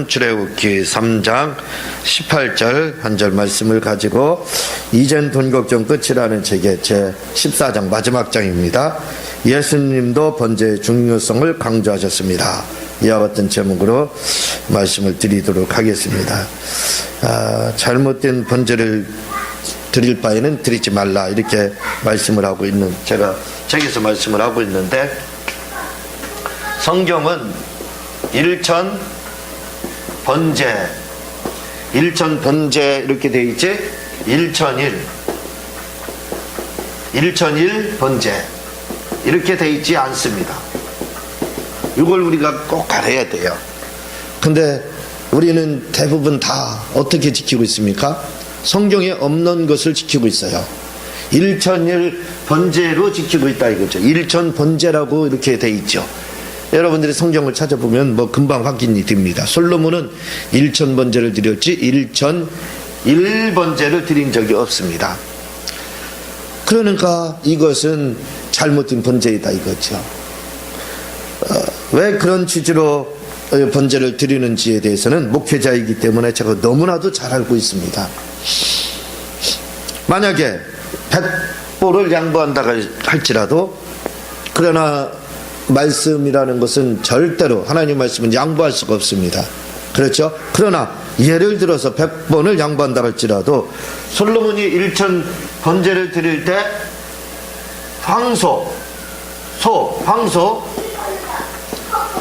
출애굽기 3장 18절 한 절 말씀을 가지고 이젠 돈 걱정 끝이라는 책의 제 14장 마지막 장입니다. 예수님도 번제의 중요성을 강조하셨습니다. 이와 같은 제목으로 말씀을 드리도록 하겠습니다. 잘못된 번제를 드릴 바에는 드리지 말라, 이렇게 말씀을 하고 있는, 제가 책에서 말씀을 하고 있는데, 성경은 일천 번제 이렇게 돼 있지? 일천일 번제 이렇게 돼 있지 않습니다. 이걸 우리가 꼭 알아야 돼요. 근데 우리는 대부분 다 어떻게 지키고 있습니까? 성경에 없는 것을 지키고 있어요. 일천일 번제로 지키고 있다 이거죠. 일천 번제라고 이렇게 돼 있죠. 여러분들이 성경을 찾아보면 금방 확인이 됩니다. 솔로몬은 일천 번제를 드렸지 일천일 번제를 드린 적이 없습니다. 그러니까 이것은 잘못된 번제이다 이거죠. 왜 그런 취지로 번제를 드리는지에 대해서는 목회자이기 때문에 제가 너무나도 잘 알고 있습니다. 만약에 100보를 양보한다 할지라도, 그러나 말씀이라는 것은 절대로, 하나님 말씀은 양보할 수가 없습니다. 그렇죠? 그러나 예를 들어서 100번을 양보한다 할지라도 솔로몬이 일천 번제를 드릴 때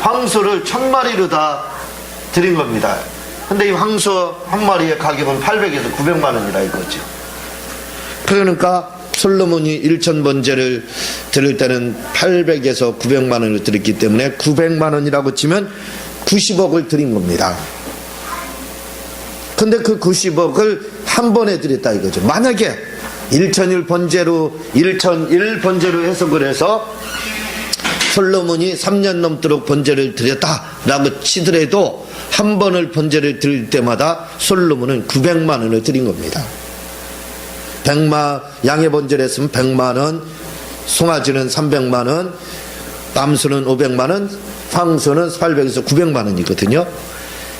황소를 1000마리로 다 드린 겁니다. 근데 이 황소 한 마리의 가격은 800에서 900만 원이라 이거죠. 그러니까 솔로몬이 일천 번제를 드릴 때는 800에서 900만 원을 드렸기 때문에 900만 원이라고 치면 90억을 드린 겁니다. 근데 그 90억을 한 번에 드렸다 이거죠. 만약에 일천일 번제로 해석을 해서 솔로몬이 3년 넘도록 번제를 드렸다라고 치더라도 한 번을 번제를 드릴 때마다 솔로몬은 900만 원을 드린 겁니다. 양의 번제를 했으면 100만원, 송아지는 300만원, 남수는 500만원, 황소는 800에서 900만원이거든요.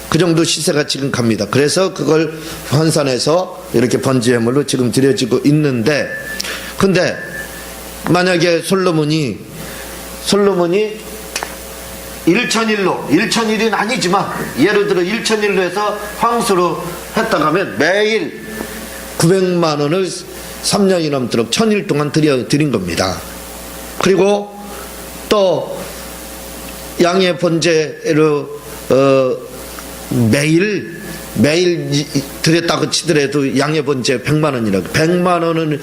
그 정도 시세가 지금 갑니다. 그래서 그걸 환산해서 이렇게 번제물로 지금 드려지고 있는데, 근데 만약에 솔로몬이 일천일은 아니지만 예를 들어 일천일로 해서 황소로 했다가 하면 매일 900만 원을 3년이 넘도록 1000일 동안 드린 겁니다. 그리고 또 양의 번제로 매일 드렸다고 치더라도 양의 번제 100만 원이라고, 100만 원을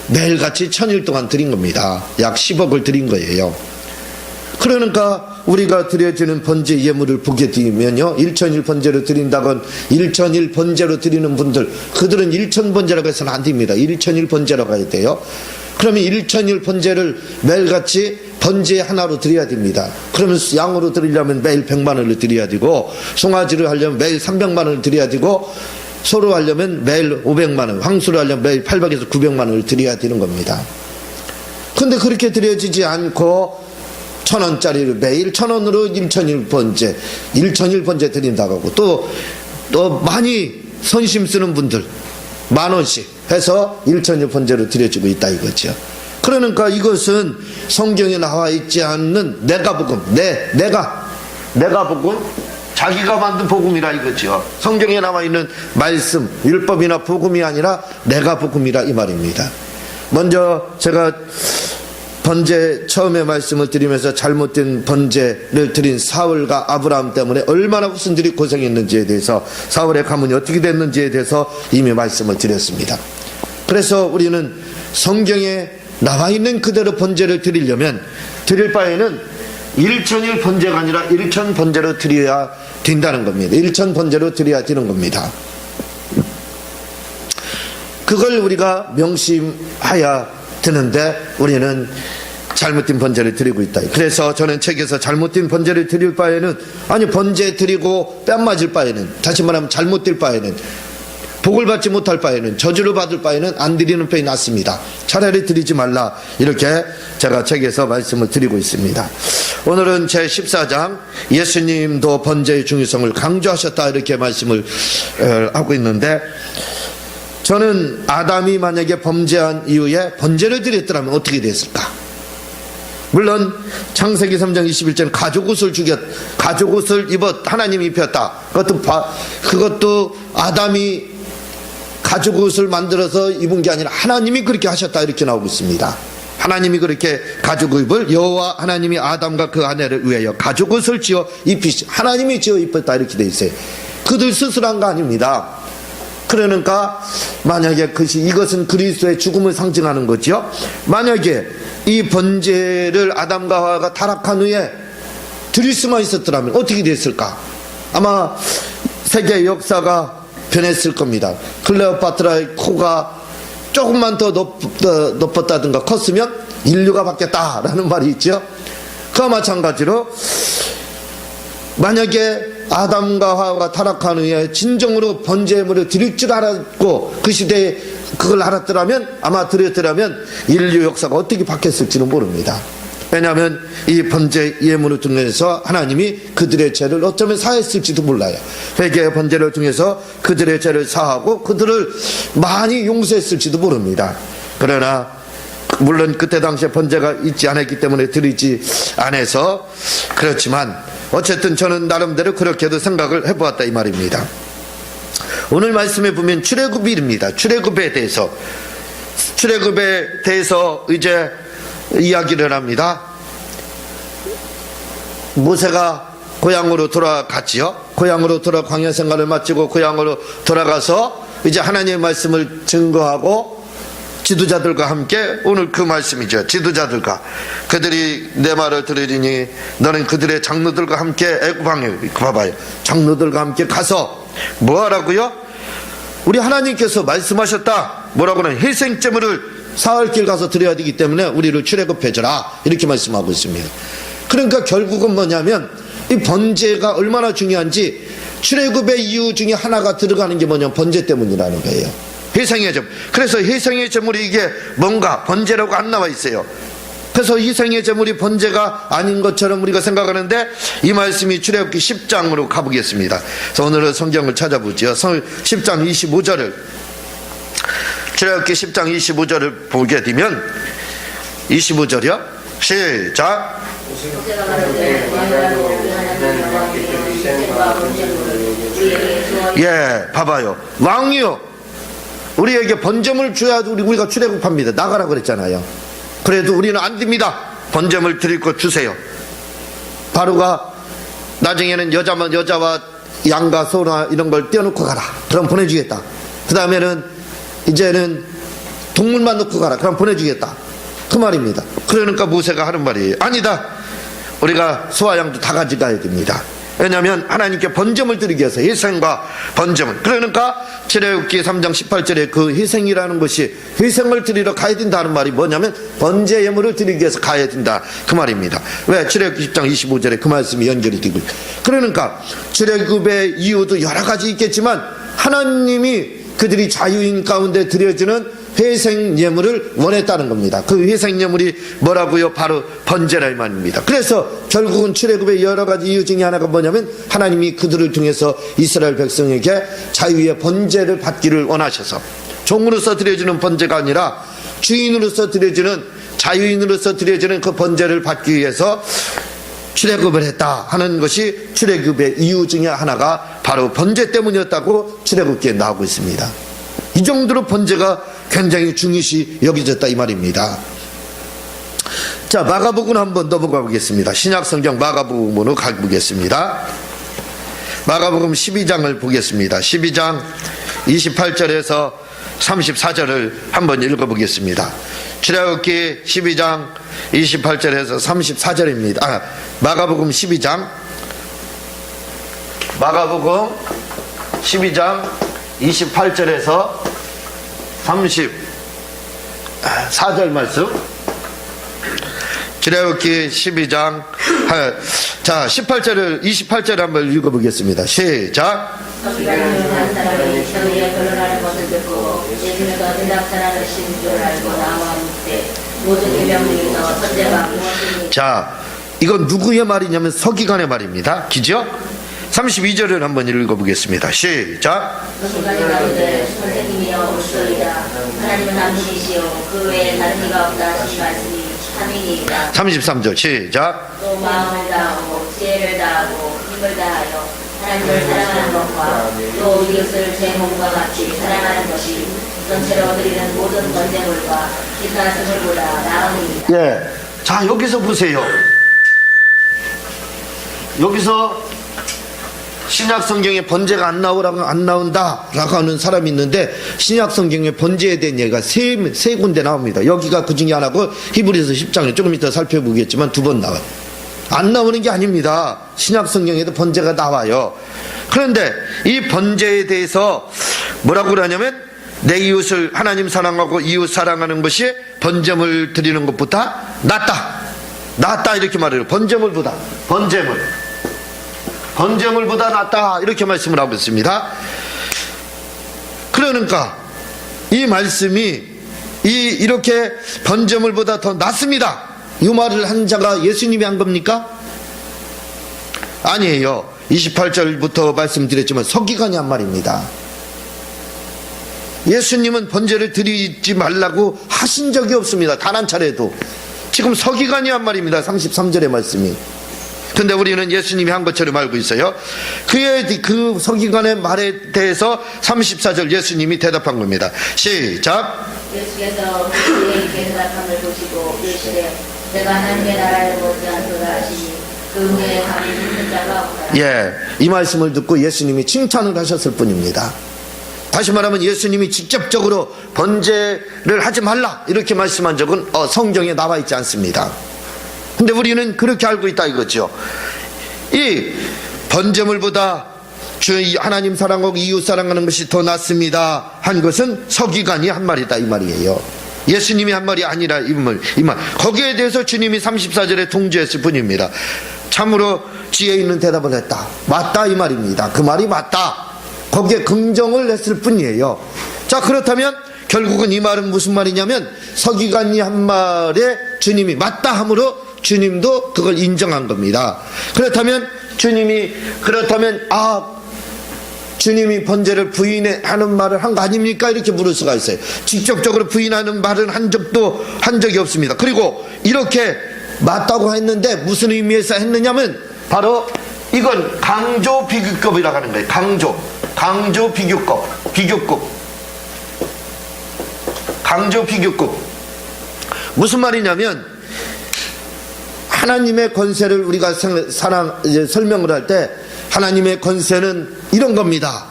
매일같이 1000일 동안 드린 겁니다. 약 10억을 드린 거예요. 그러니까 우리가 드려지는 번제 예물을 보게 되면요, 일천일 번제로 드린다건 일천일 번제로 드리는 분들, 그들은 일천 번제라고 해서는 안 됩니다. 일천일 번제라고 해야 돼요. 그러면 일천일 번제를 매일같이 번제 하나로 드려야 됩니다. 그러면 양으로 드리려면 매일 100만 원을 드려야 되고, 송아지를 하려면 매일 300만 원을 드려야 되고, 소로 하려면 매일 500만 원, 황소를 하려면 매일 800에서 900만 원을 드려야 되는 겁니다. 근데 그렇게 드려지지 않고 1000원짜리를 매일 1000원으로 일천일 번제 드린다고 하고, 또 많이 선심 쓰는 분들 10,000원씩 해서 일천일 번제로 드려지고 있다 이거죠. 그러니까 이것은 성경에 나와 있지 않는 내가복음, 내가복음, 자기가 만든 복음이라 이거죠. 성경에 나와 있는 말씀, 율법이나 복음이 아니라 내가복음이라 이 말입니다. 먼저 제가 번제 처음에 말씀을 드리면서 잘못된 번제를 드린 사울과 아브라함 때문에 얼마나 후손들이 고생했는지에 대해서, 사울의 가문이 어떻게 됐는지에 대해서 이미 말씀을 드렸습니다. 그래서 우리는 성경에 나와 있는 그대로 번제를 드리려면 드릴 바에는 일천일 번제가 아니라 일천 번제로 드려야 된다는 겁니다. 일천 번제로 드려야 되는 겁니다. 그걸 우리가 명심해야 되는데 우리는 잘못된 번제를 드리고 있다. 그래서 저는 책에서 잘못된 번제를 드릴 바에는, 번제 드리고 뺨 맞을 바에는, 다시 말하면 잘못될 바에는 복을 받지 못할 바에는, 저주를 받을 바에는 안 드리는 편이 낫습니다. 차라리 드리지 말라, 이렇게 제가 책에서 말씀을 드리고 있습니다. 오늘은 제14장 예수님도 번제의 중요성을 강조하셨다, 이렇게 말씀을 하고 있는데, 저는 아담이 만약에 범죄한 이후에 번제를 드렸더라면 어떻게 됐을까? 물론 창세기 3장 21절은 가죽옷을 하나님이 입혔다. 그것도 아담이 가죽옷을 만들어서 입은 게 아니라 하나님이 그렇게 하셨다, 이렇게 나오고 있습니다. 하나님이 그렇게 가죽옷을, 여호와 하나님이 아담과 그 아내를 위하여 가죽옷을 지어 하나님이 지어 입혔다, 이렇게 돼 있어요. 그들 스스로 한 거 아닙니다. 그러니까 만약에 이것은 그리스도의 죽음을 상징하는 거죠. 만약에 이 번제를 아담과 하와가 타락한 후에 드릴 수만 있었더라면 어떻게 됐을까? 아마 세계 역사가 변했을 겁니다. 클레오파트라의 코가 조금만 더 높았다든가 컸으면 인류가 바뀌었다라는 말이 있죠. 그와 마찬가지로 만약에 아담과 하와가 타락한 후에 진정으로 번제물을 드릴 줄 알았고 그 시대에 그걸 알았더라면, 아마 드렸더라면 인류 역사가 어떻게 바뀌었을지는 모릅니다. 왜냐하면 이 번제 예물을 통해서 하나님이 그들의 죄를 어쩌면 사했을지도 몰라요. 회개의 번제를 통해서 그들의 죄를 사하고 그들을 많이 용서했을지도 모릅니다. 그러나 물론 그때 당시에 번제가 있지 않았기 때문에 드리지 않아서 그렇지만 어쨌든 저는 나름대로 그렇게도 생각을 해보았다, 이 말입니다. 오늘 말씀에 보면 출애굽일입니다. 출애굽에 대해서 이제 이야기를 합니다. 모세가 고향으로 돌아갔지요. 고향으로 광야 생활을 마치고 고향으로 돌아가서 이제 하나님의 말씀을 증거하고 지도자들과 함께, 오늘 그 말씀이죠. 지도자들과, 그들이 내 말을 들으리니 너는 그들의 장로들과 함께 애굽왕에, 봐봐요, 장로들과 함께 가서 뭐 하라고요? 우리 하나님께서 말씀하셨다. 뭐라고는 희생제물을 사흘 길 가서 드려야 되기 때문에 우리를 출애굽해줘라, 이렇게 말씀하고 있습니다. 그러니까 결국은 뭐냐면 이 번제가 얼마나 중요한지, 출애굽의 이유 중에 하나가 들어가는 게 뭐냐면 번제 때문이라는 거예요. 희생의 제물. 그래서 희생의 제물이 이게 뭔가 번제라고 안 나와 있어요. 그래서 희생의 제물이 번제가 아닌 것처럼 우리가 생각하는데, 이 말씀이 출애굽기 10장으로 가보겠습니다. 그래서 오늘은 성경을 찾아보죠. 10장 25절을, 출애굽기 10장 25절을 보게 되면, 25절이요? 시작. 예, 봐봐요. 왕이요, 우리에게 번제물 줘야 우리가 출애굽합니다. 나가라 그랬잖아요. 그래도 우리는 안 됩니다. 번제물 드릴 것 주세요. 바로가 나중에는 여자와 양과 소나 이런 걸 떼어놓고 가라, 그럼 보내주겠다. 그 다음에는 이제는 동물만 놓고 가라, 그럼 보내주겠다, 그 말입니다. 그러니까 모세가 하는 말이에요. 아니다, 우리가 소와 양도 다 가져가야 됩니다. 왜냐하면 하나님께 번제물 드리기 위해서, 희생과 번제물. 그러니까 출애굽기 3장 18절에 그 희생이라는 것이, 희생을 드리러 가야 된다는 말이 뭐냐면 번제 예물을 드리기 위해서 가야 된다, 그 말입니다. 왜? 출애굽기 10장 25절에 그 말씀이 연결이 되고, 그러니까 출애굽의 이유도 여러 가지 있겠지만 하나님이 그들이 자유인 가운데 드려지는 회생 예물을 원했다는 겁니다. 그 회생 예물이 뭐라고요? 바로 번제라, 이 말입니다. 그래서 결국은 출애굽의 여러 가지 이유 중에 하나가 뭐냐면 하나님이 그들을 통해서 이스라엘 백성에게 자유의 번제를 받기를 원하셔서, 종으로서 드려지는 번제가 아니라 주인으로서 드려지는, 자유인으로서 드려지는 그 번제를 받기 위해서 출애굽을 했다 하는 것이 출애굽의 이유 중에 하나가 바로 번제 때문이었다고 출애굽기에 나오고 있습니다. 이 정도로 번제가 굉장히 중요시 여겨졌다, 이 말입니다. 자, 마가복음 한번 더 보겠습니다. 신약성경 마가복음으로 가보겠습니다. 마가복음 12장을 보겠습니다. 12장 28절에서 34절을 한번 읽어보겠습니다. 출애굽기 12장 28절에서 34절입니다. 마가복음 12장 28절에서 34절 말씀. 출애굽기 12장, 자, 28절을 한번 읽어보겠습니다. 시작. 서기관님을 한 사람이 저희의 변론하는 것을 듣고 예수께서 대답하라는 줄 알고 나왔는데 모든 계명중에서 첫째가 무엇이니. 자, 이건 누구의 말이냐면 서기관의 말입니다. 기죠? 32절을 한번 읽어보겠습니다. 시작. 서기관이 가로되 선생님이여 올소이다. 하나님은 한 분이시요 그 외에 다른 이가 없다 하신 말씀이 참이니이다. 33절 시작. 또 마음을 다하고 지혜를 다하고 힘을 다하여 하나님을 사랑하는 것과 또 이웃을 제 몸과 같이 사랑하는 것이 전체로 드리는 모든 번제물과 기타 스물보다 나음이니이다. 예. 자, 여기서 보세요. 여기서 신약 성경에 번제가 안 나온다라고 하는 사람이 있는데, 신약 성경에 번제에 대한 얘기가 세 군데 나옵니다. 여기가 그 중에 하나고, 히브리서 10장에 조금 이따 살펴보겠지만 2번 나와요. 안 나오는 게 아닙니다. 신약 성경에도 번제가 나와요. 그런데 이 번제에 대해서 뭐라고 그러냐면, 내 이웃을 하나님 사랑하고 이웃 사랑하는 것이 번제물 드리는 것보다 낫다 이렇게 말해요. 번제물보다 낫다 이렇게 말씀을 하고 있습니다. 그러니까 이 말씀이 이렇게 번제물보다 더 낫습니다, 이 말을 한 자가 예수님이 한 겁니까? 아니에요. 28절부터 말씀드렸지만 서기관이 한 말입니다. 예수님은 번제를 드리지 말라고 하신 적이 없습니다. 단 한 차례도. 지금 서기관이 한 말입니다. 33절의 말씀이. 근데 우리는 예수님이 한 것처럼 알고 있어요. 그 서기관의 말에 대해서 34절 예수님이 대답한 겁니다. 시작. 예수께서 그의 대답함을 보시고 이르시되 내가 하나님의 나라를 못지않도다 하시니 그 후에 감히 믿는 자가 없다. 예, 이 말씀을 듣고 예수님이 칭찬을 하셨을 뿐입니다. 다시 말하면 예수님이 직접적으로 번제를 하지 말라 이렇게 말씀한 적은 성경에 나와 있지 않습니다. 근데 우리는 그렇게 알고 있다 이거죠. 이 번제물보다 하나님 사랑하고 이웃 사랑하는 것이 더 낫습니다 한 것은 서기관이 한 말이다 이 말이에요. 예수님이 한 말이 아니라 이 말. 거기에 대해서 주님이 34절에 동조했을 뿐입니다. 참으로 지혜 있는 대답을 했다, 맞다 이 말입니다. 그 말이 맞다, 거기에 긍정을 했을 뿐이에요. 자, 그렇다면 결국은 이 말은 무슨 말이냐면, 서기관이 한 말에 주님이 맞다 함으로 주님도 그걸 인정한 겁니다. 그렇다면 주님이 번제를 부인하는 말을 한 거 아닙니까? 이렇게 물을 수가 있어요. 직접적으로 부인하는 말은 한 적이 없습니다. 그리고 이렇게 맞다고 했는데 무슨 의미에서 했느냐면, 바로 이건 강조 비교급이라고 하는 거예요. 강조 비교급. 무슨 말이냐면, 하나님의 권세를 우리가 설명을 할 때 하나님의 권세는 이런 겁니다.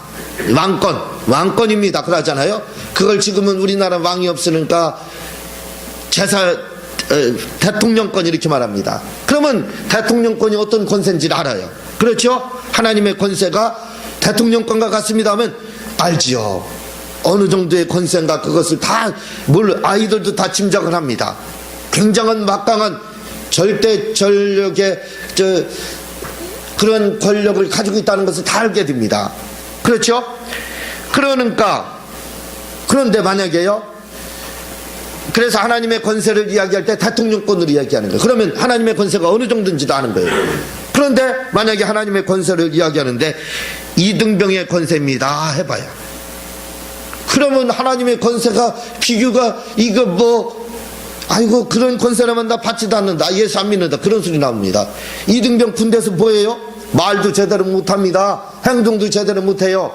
왕권입니다 그러잖아요. 그걸 지금은 우리나라 왕이 없으니까 대통령권 이렇게 말합니다. 그러면 대통령권이 어떤 권세인지를 알아요. 그렇죠? 하나님의 권세가 대통령권과 같습니다 하면 알지요. 어느 정도의 권세인가 그것을 아이들도 다 짐작을 합니다. 굉장한 막강한 절대 전력의 그런 권력을 가지고 있다는 것을 다 알게 됩니다. 그렇죠? 그런데 만약에요, 그래서 하나님의 권세를 이야기할 때 대통령권으로 이야기하는 거예요. 그러면 하나님의 권세가 어느 정도인지도 아는 거예요. 그런데 만약에 하나님의 권세를 이야기하는데 이등병의 권세입니다 해봐요. 그러면 하나님의 권세가 비교가 아이고 그런 권세라면 나 받지도 않는다, 예수 안 믿는다, 그런 소리 나옵니다. 이등병 군대에서 뭐예요? 말도 제대로 못합니다. 행동도 제대로 못해요.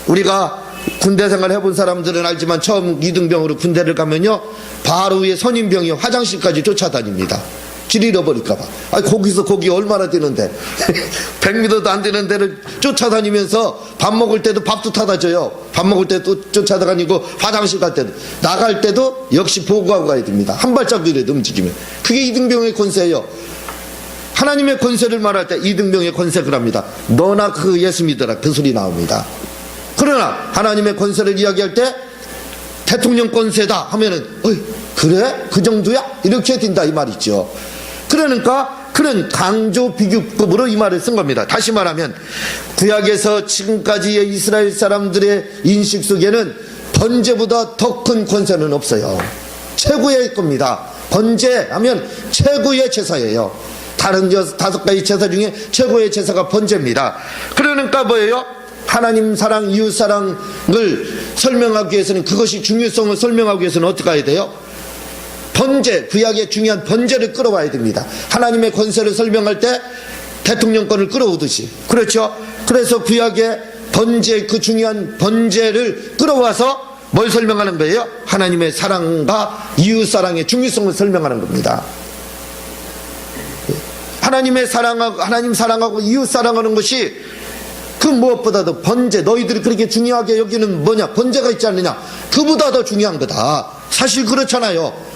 우리가 군대 생활 해본 사람들은 알지만 처음 이등병으로 군대를 가면요, 바로 위에 선임병이 화장실까지 쫓아다닙니다. 길 잃어버릴까봐. 거기서 거기 얼마나 되는데 100m도 안 되는 데를 쫓아다니면서 밥 먹을 때도 밥도 타다 줘요. 밥 먹을 때도 쫓아다니고 화장실 갈 때도, 나갈 때도 역시 보고하고 가야 됩니다. 한 발짝이라도 움직이면. 그게 이등병의 권세예요. 하나님의 권세를 말할 때 이등병의 권세를 합니다. 너나 그 예수 믿어라 그 소리 나옵니다. 그러나 하나님의 권세를 이야기할 때 대통령 권세다 하면은 그래? 그 정도야? 이렇게 된다 이 말이죠. 그러니까 그런 강조 비교급으로 이 말을 쓴 겁니다. 다시 말하면 구약에서 지금까지의 이스라엘 사람들의 인식 속에는 번제보다 더 큰 권세는 없어요. 최고의 겁니다. 번제하면 최고의 제사예요. 다른 5가지 제사 중에 최고의 제사가 번제입니다. 그러니까 뭐예요? 하나님 사랑, 이웃 사랑을 설명하기 위해서는, 그것이 중요성을 설명하기 위해서는 어떻게 해야 돼요? 번제, 구약의 중요한 번제를 끌어와야 됩니다. 하나님의 권세를 설명할 때 대통령권을 끌어오듯이. 그렇죠? 그래서 구약의 번제, 그 중요한 번제를 끌어와서 뭘 설명하는 거예요? 하나님의 사랑과 이웃 사랑의 중요성을 설명하는 겁니다. 하나님 사랑하고 이웃 사랑하는 것이 그 무엇보다도 번제, 너희들이 그렇게 중요하게 여기는 뭐냐? 번제가 있지 않느냐? 그보다 더 중요한 거다. 사실 그렇잖아요.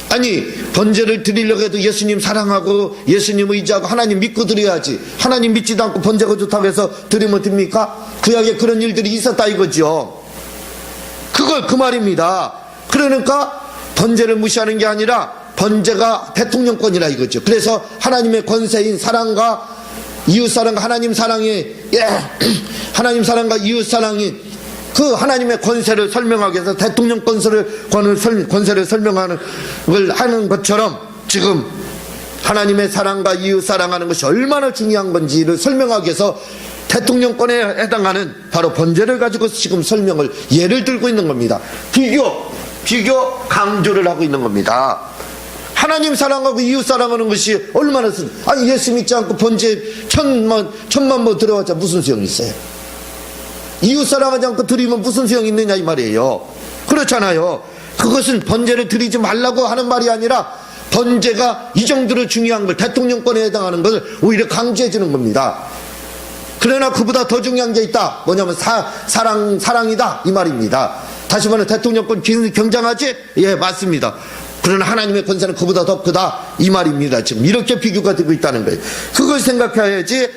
아니, 번제를 드리려고 해도 예수님 사랑하고 예수님 의지하고 하나님 믿고 드려야지. 하나님 믿지도 않고 번제가 좋다고 해서 드리면 됩니까? 구약에 그런 일들이 있었다 이거죠. 그 말입니다. 그러니까 번제를 무시하는 게 아니라 번제가 대통령권이라 이거죠. 그래서 하나님의 권세인 사랑과 이웃 사랑과 하나님 사랑이, 하나님 사랑과 이웃 사랑이 그 하나님의 권세를 설명하기 위해서 대통령 권세를 설명하는 걸 하는 것처럼, 지금 하나님의 사랑과 이웃 사랑하는 것이 얼마나 중요한 건지를 설명하기 위해서 대통령권에 해당하는 바로 번제를 가지고 지금 설명을, 예를 들고 있는 겁니다. 비교 강조를 하고 있는 겁니다. 하나님 사랑하고 이웃 사랑하는 것이 얼마나 아니, 예수 믿지 않고 번제 천만 뭐 들어왔자 무슨 소용이 있어요? 이웃 사랑하지 않고 드리면 무슨 소용이 있느냐 이 말이에요. 그렇잖아요. 그것은 번제를 드리지 말라고 하는 말이 아니라 번제가 이 정도로 중요한 걸, 대통령권에 해당하는 것을 오히려 강조해 주는 겁니다. 그러나 그보다 더 중요한 게 있다. 뭐냐면 사랑이다 이 말입니다. 다시 말해 대통령권 경장하지? 예, 맞습니다. 그러나 하나님의 권세는 그보다 더 크다 이 말입니다. 지금 이렇게 비교가 되고 있다는 거예요. 그걸 생각해야지.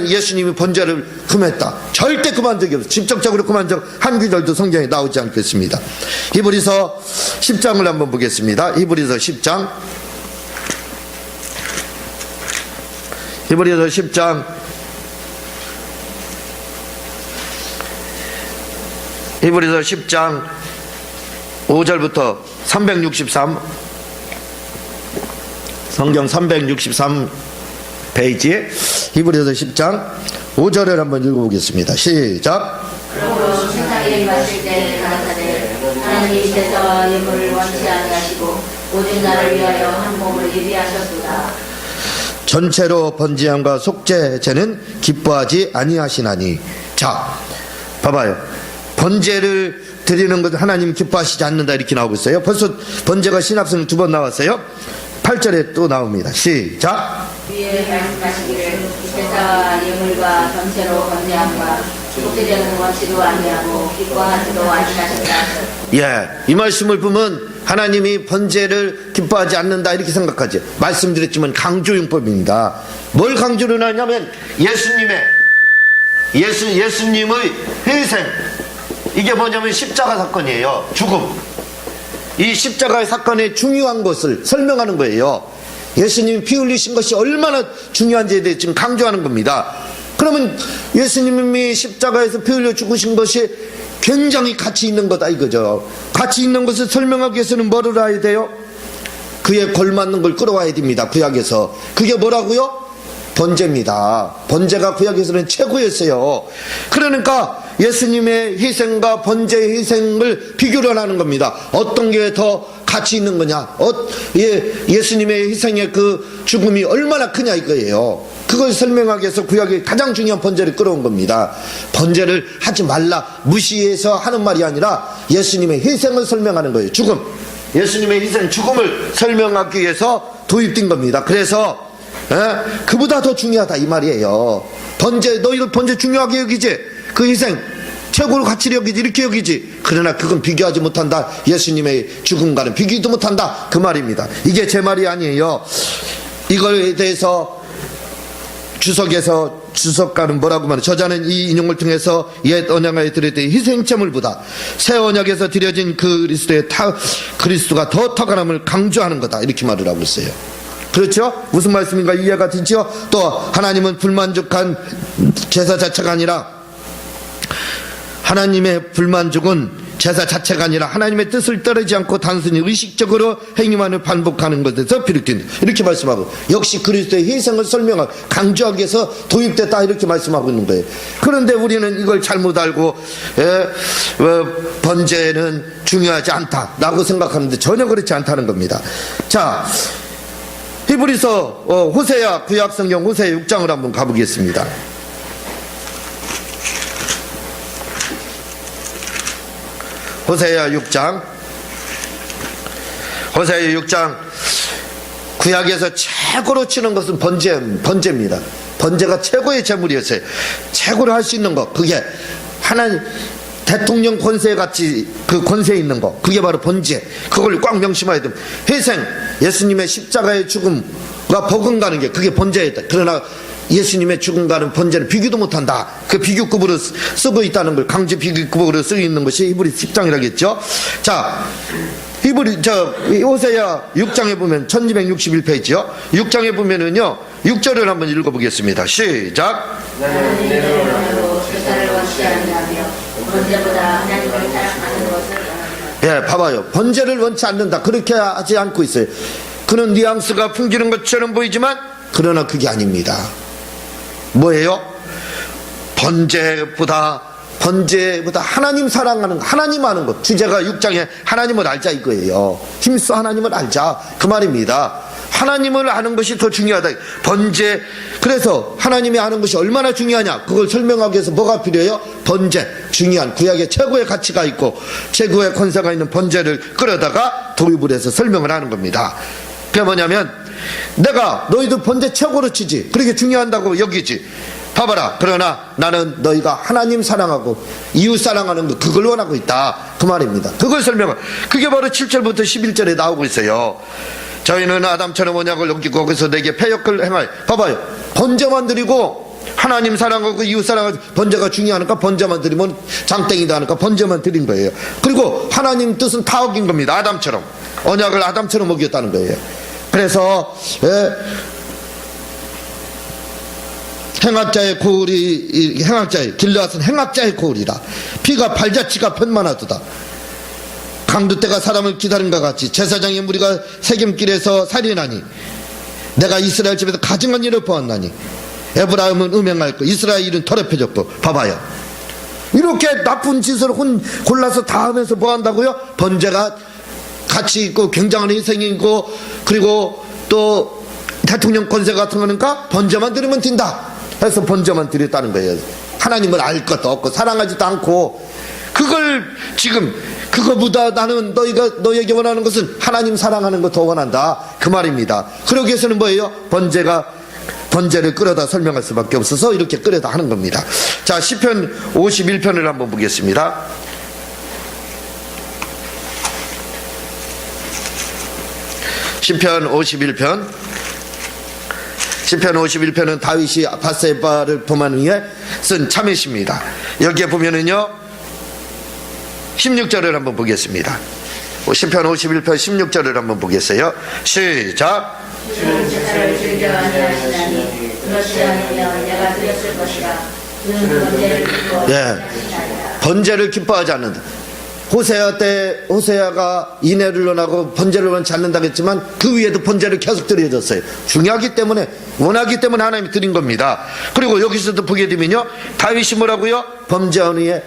예수님이 번제를 금했다, 절대 금한 적이 없어요. 직접적으로 금한 적 한 구절도 성경에 나오지 않겠습니다. 히브리서 10장을 한번 보겠습니다. 히브리서 10장 5절부터 363, 성경 363 페이지에 히브리서 10장 5절을 한번 읽어보겠습니다. 시작. 그러므로 세상에 임하실 때 가라사대 하나님께서 예물을 원치 아니하시고 오직 나를 위하여 한 몸을 예비하셨도다. 전체로 번제함과 속죄제는 기뻐하지 아니하시나니. 자, 봐봐요. 번제를 드리는 것 하나님 기뻐하시지 않는다 이렇게 나오고 있어요. 벌써 번제가 신학성에 2번 나왔어요. 8절에 또 나옵니다. 시작. 위에 말씀하시기를 제사와 예물과 전체로 번제함과 속죄제는 원치도 아니하고 기뻐하지도 아니하신다. 예, 이 말씀을 보면 하나님이 번제를 기뻐하지 않는다 이렇게 생각하죠. 말씀드렸지만 강조용법입니다. 뭘 강조를 하냐면 예수님의 희생, 이게 뭐냐면 십자가 사건이에요. 죽음. 이 십자가의 사건의 중요한 것을 설명하는 거예요. 예수님이 피 흘리신 것이 얼마나 중요한지에 대해 지금 강조하는 겁니다. 그러면 예수님이 십자가에서 피 흘려 죽으신 것이 굉장히 가치 있는 거다 이거죠. 가치 있는 것을 설명하기 위해서는 뭐를 해야 돼요? 그에 걸맞는 걸 끌어와야 됩니다. 구약에서. 그게 뭐라고요? 번제입니다. 번제가 구약에서는 최고였어요. 그러니까 예수님의 희생과 번제의 희생을 비교를 하는 겁니다. 어떤 게 더 가치 있는 거냐? 예수님의 희생의 그 죽음이 얼마나 크냐 이거예요. 그걸 설명하기 위해서 구약의 가장 중요한 번제를 끌어온 겁니다. 번제를 하지 말라, 무시해서 하는 말이 아니라 예수님의 희생을 설명하는 거예요. 죽음, 예수님의 희생, 죽음을 설명하기 위해서 도입된 겁니다. 그래서 그보다 더 중요하다 이 말이에요. 번제, 너희들 번제 중요하게 여기지? 그 희생 최고로 가치를 여기지, 이렇게 여기지. 그러나 그건 비교하지 못한다. 예수님의 죽음과는 비교도 못한다 그 말입니다. 이게 제 말이 아니에요. 이거에 대해서 주석가는 뭐라고 말해? 저자는 이 인용을 통해서 옛 언약에 드렸던 희생제물보다 새 언약에서 드려진 그리스도가 더 탁월함을 강조하는 거다 이렇게 말을 하고 있어요. 그렇죠? 무슨 말씀인가 이해가 되죠? 또 하나님은 불만족한 제사 자체가 아니라, 하나님의 불만족은 제사 자체가 아니라 하나님의 뜻을 따르지 않고 단순히 의식적으로 행위만을 반복하는 것에서 비롯된다, 이렇게 말씀하고, 역시 그리스도의 희생을 설명하고 강조하기 위해서 도입됐다, 이렇게 말씀하고 있는 거예요. 그런데 우리는 이걸 잘못 알고 번제는 중요하지 않다라고 생각하는데 전혀 그렇지 않다는 겁니다. 자, 히브리서 호세아, 구약성경 호세아 6장을 한번 가보겠습니다. 호세아 6장. 호세아 6장. 구약에서 최고로 치는 것은 번제입니다. 번제가 최고의 제물이었어요. 최고로 할 수 있는 것, 그게 하나님 대통령 권세 같이 그 권세 있는 거, 그게 바로 번제. 그걸 꽉 명심해야 됩니다. 희생, 예수님의 십자가의 죽음과 버금가는 게 그게 번제였다. 그러나 예수님의 죽음과는 번제는 비교도 못한다. 그 비교급으로 쓰고 있다는 걸, 강제 비교급으로 쓰고 있는 것이 히브리 10장이라겠죠. 자, 호세아 6장에 보면 1261페이지요. 6장에 보면은요, 6절을 한번 읽어보겠습니다. 시작. 나는 내를 원하고 제사를 원치 않는다며 번제보다 하나님을 사랑하는 것을 원한다. 예, 봐봐요. 번제를 원치 않는다, 그렇게 하지 않고 있어요. 그는 뉘앙스가 풍기는 것처럼 보이지만 그러나 그게 아닙니다. 뭐예요? 번제보다 하나님 사랑하는 거, 하나님 아는 것. 주제가 6장에 하나님을 알자 이거예요. 힘써 하나님을 알자, 그 말입니다. 하나님을 아는 것이 더 중요하다. 번제. 그래서 하나님이 아는 것이 얼마나 중요하냐, 그걸 설명하기 위해서 뭐가 필요해요? 번제. 중요한 구약의 최고의 가치가 있고 최고의 권세가 있는 번제를 끌어다가 도입을 해서 설명을 하는 겁니다. 그게 뭐냐면, 내가 너희들 번제 최고로 치지, 그렇게 중요한다고 여기지. 봐봐라. 그러나 나는 너희가 하나님 사랑하고 이웃 사랑하는 거, 그걸 원하고 있다, 그 말입니다. 그걸 설명하고, 그게 바로 7절부터 11절에 나오고 있어요. 저희는 아담처럼 언약을 어기고 거기서 내게 패역을 행하여. 봐봐요. 번제만 드리고 하나님 사랑하고 이웃 사랑하고, 번제가 중요하니까 번제만 드리면 장땡이다 하니까 번제만 드린 거예요. 그리고 하나님 뜻은 다 어긴 겁니다. 아담처럼, 언약을 아담처럼 어겼다는 거예요. 그래서 행악자의 고울이, 행악자의 길르앗은 행악자의 고울이라. 피가 발자취가 편만하도다. 강두떼가 사람을 기다린 것 같이 제사장의 무리가 세겜길에서 살인하니 내가 이스라엘 집에서 가증한 일을 보았나니 에브라임은 음행할 거, 이스라엘은 더럽혀졌고. 봐봐요. 이렇게 나쁜 짓을 골라서 다 하면서 뭐 한다고요? 번제가 가치 있고 굉장한 희생이 있고, 그리고 또 대통령 권세 같은 거니까 번제만 드리면 된다 해서 번제만 드렸다는 거예요. 하나님을 알 것도 없고 사랑하지도 않고. 그걸 지금, 그거보다 나는 너에게 원하는 것은 하나님 사랑하는 거 더 원한다, 그 말입니다. 그러기 위해서는 뭐예요? 번제를 끌어다 설명할 수밖에 없어서 이렇게 끌어다 하는 겁니다. 자, 시편 51편을 한번 보겠습니다. 시편 51편. 시편 51편은 다윗이 밧세바를 범한 후에 쓴 참회시입니다. 여기에 보면은요, 16절을 한번 보겠습니다. 시편 51편 16절을 한번 보겠어요. 시작. 주는 제사를 즐겨 아니하시나니 그렇지 않으면 내가 드렸을 것이라. 주는 번제를 기뻐하지 않으시나니라. 번제를 기뻐하지 않는다. 호세아가 인애를 원하고 번제를 원치 않는다고 했지만 그 위에도 번제를 계속 드려졌어요. 중요하기 때문에, 원하기 때문에 하나님이 드린 겁니다. 그리고 여기서도 보게 되면요, 다윗이 뭐라고요? 범죄한 후에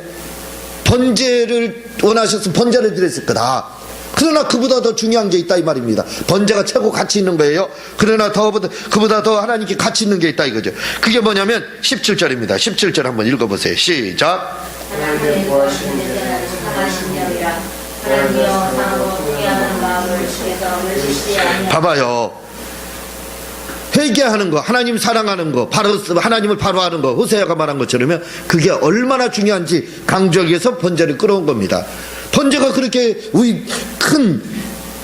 번제를 원하셔서 번제를 드렸을 거다. 그러나 그보다 더 중요한 게 있다, 이 말입니다. 번제가 최고 가치 있는 거예요. 그러나 그보다 더 하나님께 가치 있는 게 있다, 이거죠. 그게 뭐냐면 17절입니다. 17절 한번 읽어보세요. 시작. 하나님의 구하시는 데는 사가신 영이라. 하나님이여 상하고 통회하는 마음을 주께서 멸시시지 아니하시나니. 봐봐요. 회개하는 거, 하나님 사랑하는 거, 바로 하나님을 바로 하는 거, 호세아가 말한 것처럼 그게 얼마나 중요한지 강조하기 위해서 번제를 끌어온 겁니다. 번제가 그렇게 큰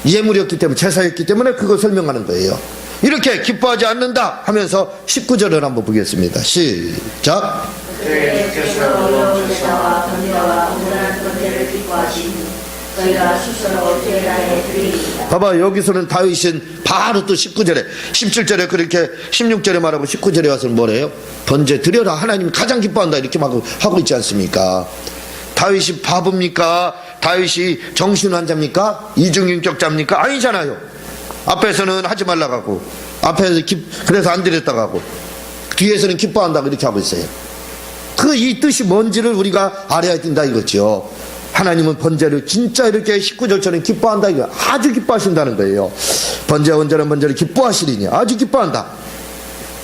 예물이었기 때문에, 제사였기 때문에 그걸 설명하는 거예요. 이렇게 기뻐하지 않는다 하면서 19절을 한번 보겠습니다. 시작. 주께서 어려운 제사와 번제와 온전한 번제를 기뻐하시니 저희가 스스로 죄단에 드리리이다. 봐봐, 여기서는 다윗은 바로 또 19절에 17절에 그렇게 16절에 말하고 19절에 와서는 뭐래요? 번제 드려라, 하나님 가장 기뻐한다, 이렇게 막 하고 있지 않습니까? 다윗이 바보입니까? 다윗이 정신환자입니까? 이중인격자입니까? 아니잖아요. 앞에서는 하지 말라고 하고, 앞에서 그래서 안 드렸다고 하고, 뒤에서는 기뻐한다고 이렇게 하고 있어요. 이 뜻이 뭔지를 우리가 알아야 된다 이거죠. 하나님은 번제를 진짜 이렇게 19절처럼 기뻐한다, 이거 아주 기뻐하신다는 거예요. 번제 온전한 번제를 기뻐하시리니 아주 기뻐한다.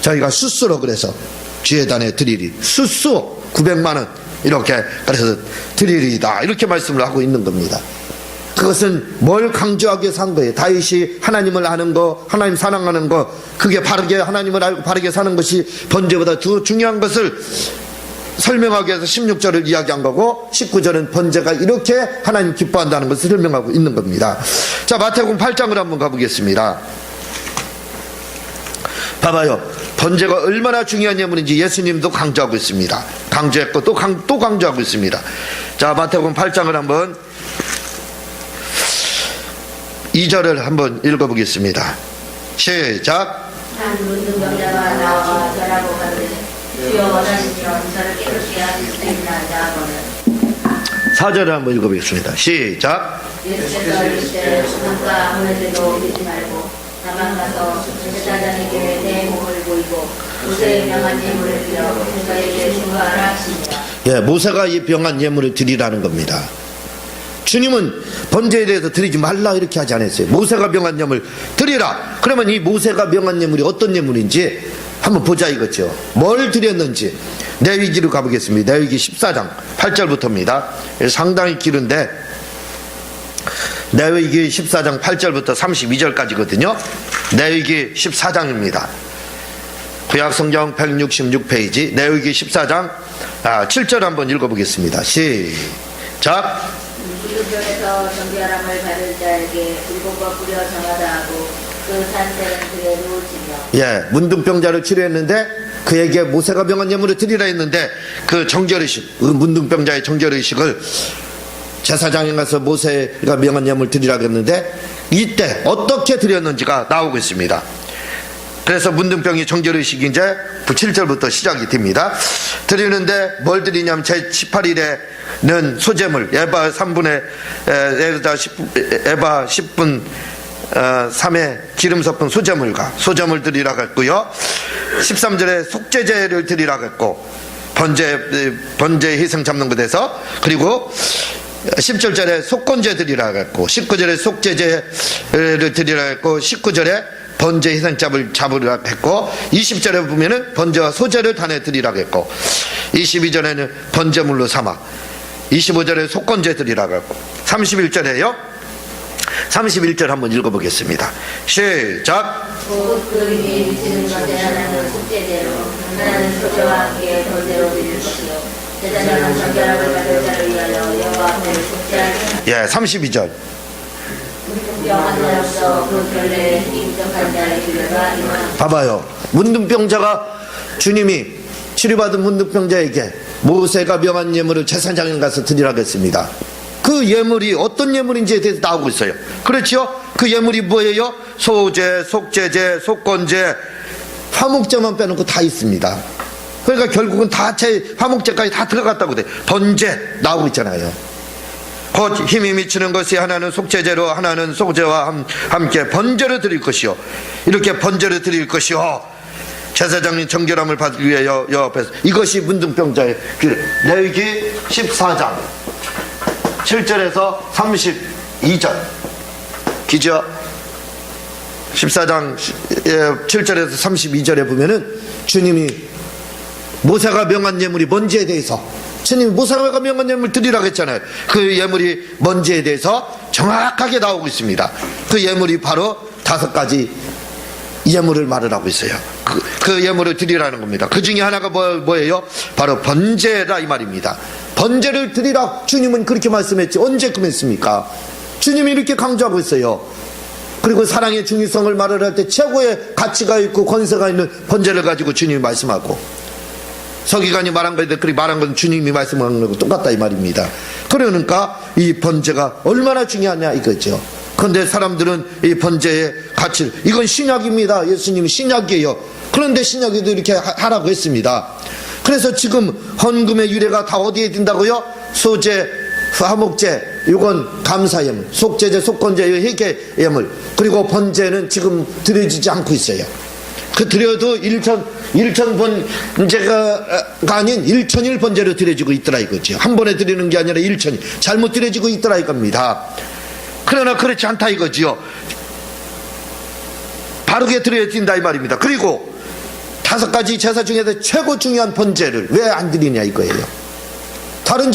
저희가 스스로 그래서 주예단에 드리리, 스스 900만 원 이렇게 그래서 드리리다, 이렇게 말씀을 하고 있는 겁니다. 그것은 뭘 강조하기 위해서 한 거예요? 다윗이 하나님을 아는 거, 하나님 사랑하는 거, 그게 바르게 하나님을 알고 바르게 사는 것이 번제보다 더 중요한 것을 설명하기 위해서 16절을 이야기한 거고, 19절은 번제가 이렇게 하나님 기뻐한다는 것을 설명하고 있는 겁니다. 자, 마태복음 8장을 한번 가보겠습니다. 봐봐요, 번제가 얼마나 중요한 예물인지 예수님도 강조하고 있습니다. 강조했고 또 강조하고 있습니다. 자, 마태복음 8장을 한번 2절을 한번 읽어보겠습니다. 시작. 한 문둥병자가 나와 저라고 하되 주여 원하시면 저를 깨끗이 하실 수 있나이다 하거늘. 4절을 한번 읽어보겠습니다. 시작. 예수께서 이르시되 누가 아무에게도 믿지 말고 다만 가서 제사장에게 내 몸을 보이고 모세의 명한 예물을 드려 그에게 중과하라 하시니라. 예, 모세가 이 병한 예물을 드리라는 겁니다. 주님은 번제에 대해서 드리지 말라 이렇게 하지 않았어요. 모세가 명한 예물 드리라. 그러면 이 모세가 명한 예물이 어떤 예물인지 한번 보자 이거죠. 뭘 드렸는지 레위기로 가보겠습니다. 레위기 14장 8절부터입니다. 상당히 길은데 레위기 14장 8절부터 32절까지거든요. 레위기 14장입니다. 구약성경 166페이지 레위기 14장 7절 한번 읽어보겠습니다. 시작. 기름전에서 정결함을 받을 자에게 붉은과 뿌려 정하다 하고 그 산새는 그에 놓을지며. 예, 문둥병자를 치료했는데 그에게 모세가 명한 예물을 드리라 했는데 그 정결의식, 그 문둥병자의 정결의식을 제사장에 가서 모세가 명한 예물 드리라고 했는데 이때 어떻게 드렸는지가 나오고 있습니다. 그래서 문둥병이 정결의식이 이제 7절부터 시작이 됩니다. 드리는데 뭘 드리냐면 제18일에는 소제물 에바 3분의 에바 10분 3회 기름 섞은 소제물 드리라고 했고요. 13절에 속죄제를 드리라고 했고 번제 희생 잡는 것에서, 그리고 17절에 속건제 드리라고 했고 19절에 속죄제를 드리라고 했고 19절에 번제 희생잡을 잡으라고 했고 20절에 보면은 번제와 소제를 단에 드리라고 했고 22절에는 번제물로 삼아 25절에 속건제 드리라고 했고 31절에요. 31절 한번 읽어보겠습니다. 시작. 곧 그림이 미치는 것에 하나는 속죄제로 하나는 소제와 함께 번제로 드릴 것이요 제사장은 정결함을 받을 자를 위하여 여호와 앞에 속죄하리라. 예, 32절. 문둥병한 자로서 그 결례에 인정한 자의 길러가 임하는. 봐봐요. 문둥병자가 주님이 치료받은 문둥병자에게 모세가 명한 예물을 제사장에 가서 드리라고 했습니다. 그 예물이 어떤 예물인지에 대해서 나오고 있어요. 그렇죠? 그 예물이 뭐예요? 소제, 속죄제, 속건제, 화목제만 빼놓고 다 있습니다. 그러니까 결국은 다 화목제까지 다 들어갔다고 돼. 번제 나오고 있잖아요. 곧 힘이 미치는 것이 하나는 속죄제로 하나는 소제와 함께 번제를 드릴 것이요, 이렇게 번제를 드릴 것이요 제사장님 정결함을 받기 위해 옆에서. 이것이 문둥병자의 길. 레위기 14장 7절에서 32절 기죠. 14장 7절에서 32절에 보면은 주님이 모세가 명한 예물이 뭔지에 대해서, 주님이 모세가 명한 예물 드리라고 했잖아요. 그 예물이 뭔지에 대해서 정확하게 나오고 있습니다. 그 예물이 바로 5가지 예물을 말을 하고 있어요. 그 예물을 드리라는 겁니다. 그 중에 하나가 뭐예요? 바로 번제라 이 말입니다. 번제를 드리라 주님은 그렇게 말씀했지 언제끔 했습니까? 주님이 이렇게 강조하고 있어요. 그리고 사랑의 중요성을 말을 할 때 최고의 가치가 있고 권세가 있는 번제를 가지고 주님이 말씀하고, 서기관이 말한 거에 그렇게 말한 건 주님이 말씀한 거고 똑같다 이 말입니다. 그러니까 이 번제가 얼마나 중요하냐 이거죠. 그런데 사람들은 이 번제의 가치를, 이건 신약입니다. 예수님이 신약이에요. 그런데 신약에도 이렇게 하라고 했습니다. 그래서 지금 헌금의 유래가 다 어디에 든다고요? 소제, 화목제, 이건 감사예물, 속제제, 속건제, 회개예물, 그리고 번제는 지금 드려지지 않고 있어요. 그 드려도 1천 번제가 아닌 1천일 번제로 드려지고 있더라 이거죠. 한 번에 드리는 게 아니라 1천일 잘못 드려지고 있더라 이겁니다. 그러나 그렇지 않다 이거지요. 바르게 드려야 된다 이 말입니다. 그리고 5가지 제사 중에서 최고 중요한 번제를 왜 안 드리냐 이거예요. 다른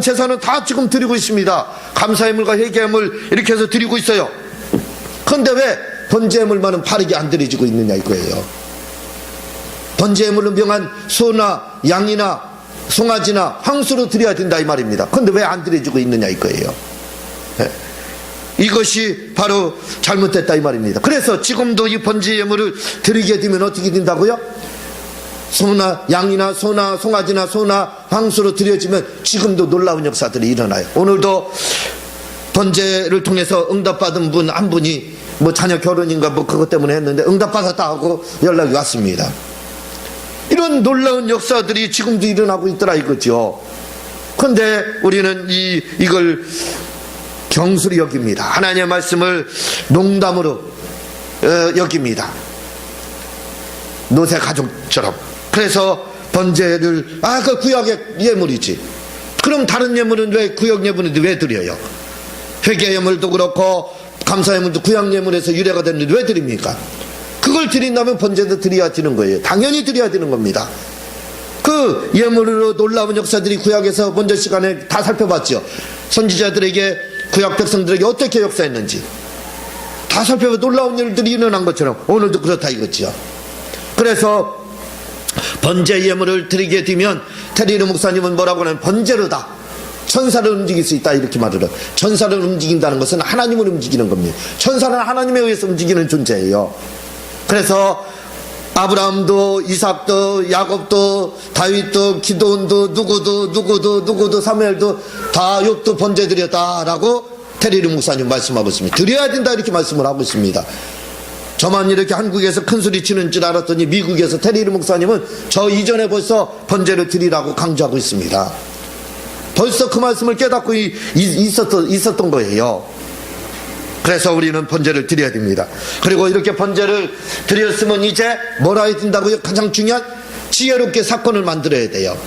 제사는 다 지금 드리고 있습니다. 감사예물과 회개예물 이렇게 해서 드리고 있어요. 그런데 왜 번제예물만은 바르게 안 드려지고 있느냐 이거예요. 번제예물로 명한 소나 양이나 송아지나 황소로 드려야 된다 이 말입니다. 그런데 왜 안 드려지고 있느냐 이거예요. 네. 이것이 바로 잘못됐다 이 말입니다. 그래서 지금도 이 번제예물을 드리게 되면 어떻게 된다고요? 소나 양이나 소나 송아지나 소나 황소로 드려지면 지금도 놀라운 역사들이 일어나요. 오늘도 번제를 통해서 응답받은 분 한 분이 뭐 자녀 결혼인가 뭐 그것 때문에 했는데 응답받았다 하고 연락이 왔습니다. 이런 놀라운 역사들이 지금도 일어나고 있더라 이거죠. 그런데 우리는 이걸 경솔히 여깁니다. 하나님의 말씀을 농담으로 여깁니다. 노새 가족처럼. 그래서 번제를 그 구약의 예물이지. 그럼 다른 예물은 왜 구약 예물인데 왜 드려요? 회개 예물도 그렇고 감사 예물도 구약 예물에서 유래가 됐는데 왜 드립니까? 그걸 드린다면 번제도 드려야 되는 거예요. 당연히 드려야 되는 겁니다. 그 예물로 놀라운 역사들이 구약에서 먼저 시간에 다 살펴봤죠. 선지자들에게 구약 백성들에게 어떻게 역사했는지 다 살펴봐. 놀라운 일들이 일어난 것처럼 오늘도 그렇다 이거지요. 그래서 번제 예물을 드리게 되면 테리르 목사님은 뭐라고 하냐면 번제로다 천사를 움직일 수 있다 이렇게 말을 해요. 천사를 움직인다는 것은 하나님을 움직이는 겁니다. 천사는 하나님에 의해서 움직이는 존재예요. 그래서 아브라함도 이삭도 야곱도 다윗도 기도온도 누구도 사무엘도 다 욥도 번제 드렸다라고 테리르 목사님 말씀하고 있습니다. 드려야 된다 이렇게 말씀을 하고 있습니다. 저만 이렇게 한국에서 큰 소리 치는 줄 알았더니 미국에서 테리르 목사님은 저 이전에 벌써 번제를 드리라고 강조하고 있습니다. 벌써 그 말씀을 깨닫고 있었던 거예요. 그래서 우리는 번제를 드려야 됩니다. 그리고 이렇게 번제를 드렸으면 이제 뭐라 해야 된다고요? 가장 중요한 지혜롭게 사건을 만들어야 돼요.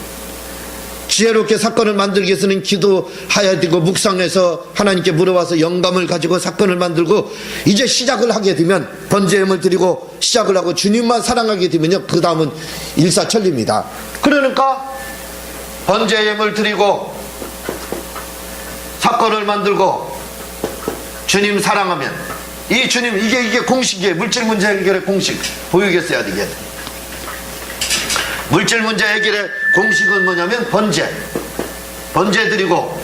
지혜롭게 사건을 만들기 위해서는 기도해야 되고 묵상해서 하나님께 물어봐서 영감을 가지고 사건을 만들고 이제 시작을 하게 되면 번제임을 드리고 시작을 하고 주님만 사랑하게 되면요 그 다음은 일사천리입니다. 그러니까 번제임을 드리고 사건을 만들고 주님 사랑하면 이 주님 이게 공식이에요. 물질 문제 해결의 공식 보이겠어야 되겠. 물질 문제 해결의 공식은 뭐냐면 번제 드리고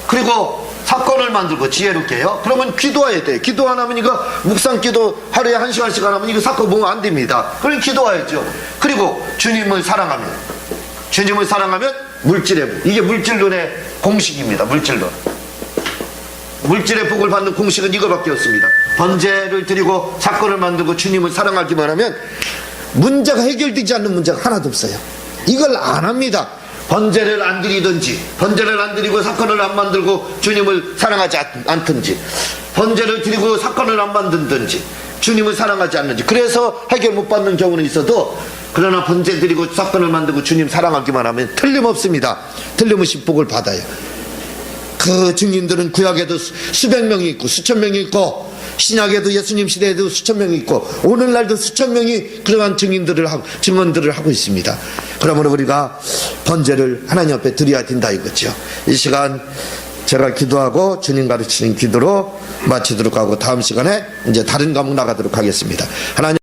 그리고 사건을 만들고 지혜롭게요. 그러면 기도해야 돼요. 기도 안 하면 이거 묵상 기도 하루에 1시간씩 안 하면 이거 사건 보면 안 됩니다. 그럼 기도해야죠. 그리고 주님을 사랑하면 물질의 이게 물질론의 공식입니다. 물질의 복을 받는 공식은 이거밖에 없습니다. 번제를 드리고 사건을 만들고 주님을 사랑하기만 하면 문제가 해결되지 않는 문제가 하나도 없어요. 이걸 안 합니다. 번제를 안 드리든지 번제를 안 드리고 사건을 안 만들고 주님을 사랑하지 않든지 번제를 드리고 사건을 안 만든든지 주님을 사랑하지 않는지 그래서 해결 못 받는 경우는 있어도 그러나 번제 드리고 사건을 만들고 주님 사랑하기만 하면 틀림없습니다. 틀림없이 복을 받아요. 그 증인들은 구약에도 수백 명이 있고 수천 명이 있고 신약에도 예수님 시대에도 수천 명이 있고 오늘날도 수천 명이 그러한 증언들을 하고 있습니다. 그러므로 우리가 번제를 하나님 앞에 드려야 된다 이거죠. 이 시간 제가 기도하고 주님 가르치는 기도로 마치도록 하고 다음 시간에 이제 다른 과목 나가도록 하겠습니다. 하나님